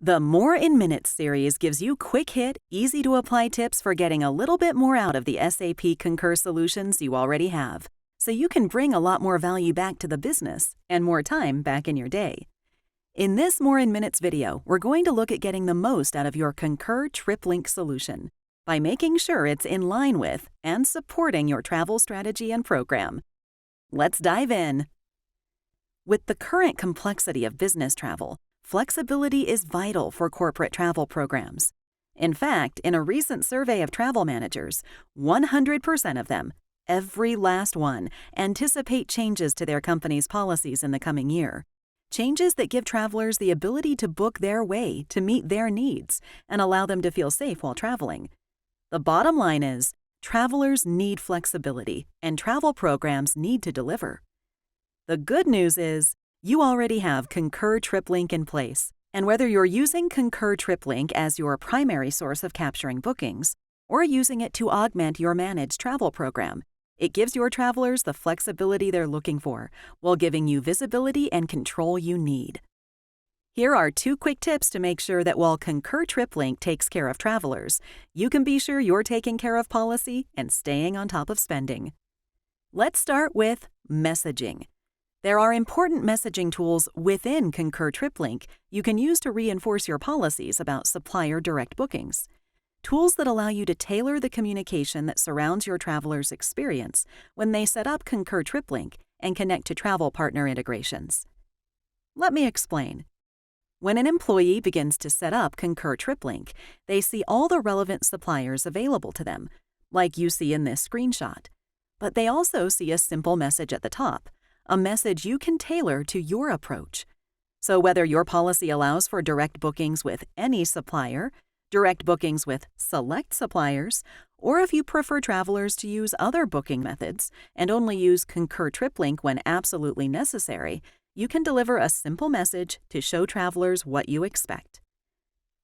The More in Minutes series gives you quick-hit, easy-to-apply tips for getting a little bit more out of the SAP Concur solutions you already have, so you can bring a lot more value back to the business and more time back in your day. In this More in Minutes video, we're going to look at getting the most out of your Concur TripLink solution by making sure it's in line with and supporting your travel strategy and program. Let's dive in. With the current complexity of business travel, flexibility is vital for corporate travel programs. In fact, in a recent survey of travel managers, 100% of them, every last one, anticipate changes to their company's policies in the coming year. Changes that give travelers the ability to book their way to meet their needs and allow them to feel safe while traveling. The bottom line is, travelers need flexibility, and travel programs need to deliver. The good news is, you already have Concur TripLink in place, and whether you're using Concur TripLink as your primary source of capturing bookings or using it to augment your managed travel program, it gives your travelers the flexibility they're looking for while giving you visibility and control you need. Here are 2 quick tips to make sure that while Concur TripLink takes care of travelers, you can be sure you're taking care of policy and staying on top of spending. Let's start with messaging. There are important messaging tools within Concur TripLink you can use to reinforce your policies about supplier direct bookings. Tools that allow you to tailor the communication that surrounds your traveler's experience when they set up Concur TripLink and connect to travel partner integrations. Let me explain. When an employee begins to set up Concur TripLink, they see all the relevant suppliers available to them, like you see in this screenshot. But they also see a simple message at the top, a message you can tailor to your approach. So whether your policy allows for direct bookings with any supplier, direct bookings with select suppliers, or if you prefer travelers to use other booking methods and only use Concur TripLink when absolutely necessary, you can deliver a simple message to show travelers what you expect.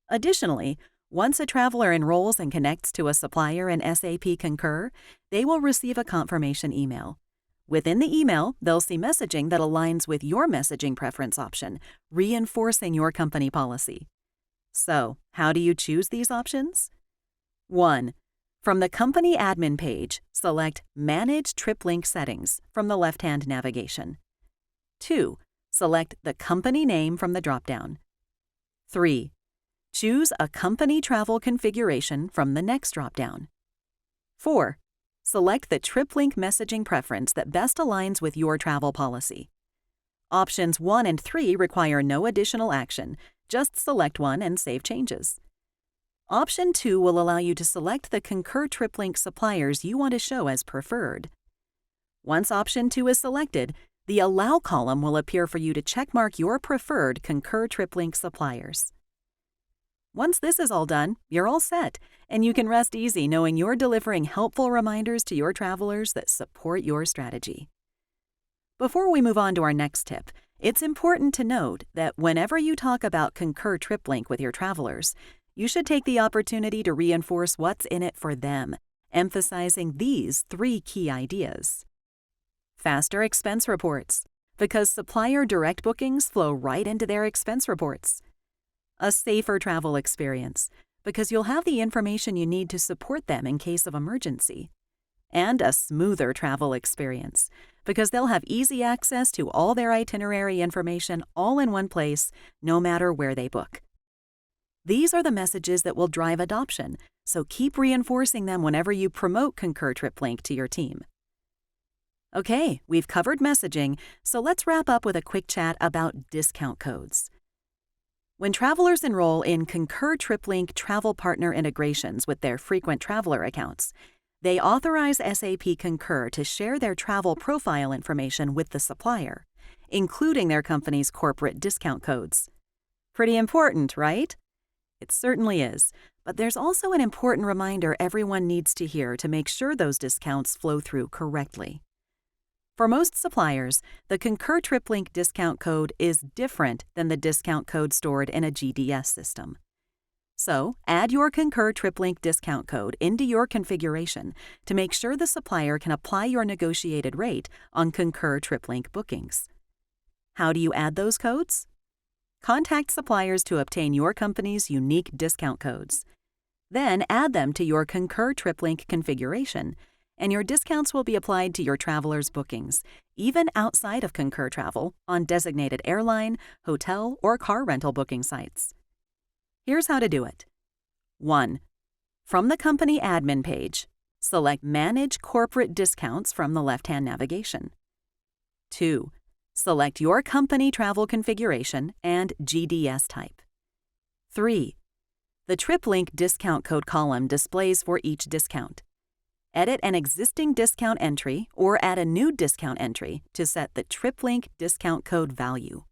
Additionally, once a traveler enrolls and connects to a supplier in SAP Concur, they will receive a confirmation email. Within the email, they'll see messaging that aligns with your messaging preference option, reinforcing your company policy. So, how do you choose these options? 1. From the company admin page, select Manage TripLink Settings from the left-hand navigation. 2. Select the company name from the dropdown. 3. Choose a company travel configuration from the next dropdown. 4. Select the TripLink messaging preference that best aligns with your travel policy. Options 1 and 3 require no additional action. Just select one and save changes. Option 2 will allow you to select the Concur TripLink suppliers you want to show as preferred. Once Option 2 is selected, the Allow column will appear for you to checkmark your preferred Concur TripLink suppliers. Once this is all done, you're all set, and you can rest easy knowing you're delivering helpful reminders to your travelers that support your strategy. Before we move on to our next tip, it's important to note that whenever you talk about Concur TripLink with your travelers, you should take the opportunity to reinforce what's in it for them, emphasizing these 3 key ideas. Faster expense reports, because supplier direct bookings flow right into their expense reports. A safer travel experience, because you'll have the information you need to support them in case of emergency. And a smoother travel experience, because they'll have easy access to all their itinerary information all in one place, no matter where they book. These are the messages that will drive adoption, so keep reinforcing them whenever you promote Concur TripLink to your team. Okay, we've covered messaging, so let's wrap up with a quick chat about discount codes. When travelers enroll in Concur TripLink travel partner integrations with their frequent traveler accounts, they authorize SAP Concur to share their travel profile information with the supplier, including their company's corporate discount codes. Pretty important, right? It certainly is, but there's also an important reminder everyone needs to hear to make sure those discounts flow through correctly. For most suppliers, the Concur TripLink discount code is different than the discount code stored in a GDS system. So, add your Concur TripLink discount code into your configuration to make sure the supplier can apply your negotiated rate on Concur TripLink bookings. How do you add those codes? Contact suppliers to obtain your company's unique discount codes. Then add them to your Concur TripLink configuration, and your discounts will be applied to your travelers' bookings, even outside of Concur Travel, on designated airline, hotel, or car rental booking sites. Here's how to do it. 1. From the company admin page, select Manage Corporate Discounts from the left-hand navigation. 2. Select your company travel configuration and GDS type. 3. The TripLink discount code column displays for each discount. Edit an existing discount entry or add a new discount entry to set the TripLink discount code value.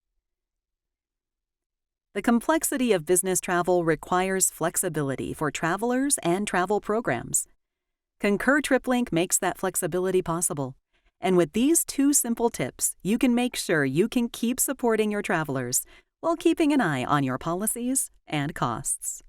The complexity of business travel requires flexibility for travelers and travel programs. Concur TripLink makes that flexibility possible. And with these 2 simple tips, you can make sure you can keep supporting your travelers while keeping an eye on your policies and costs.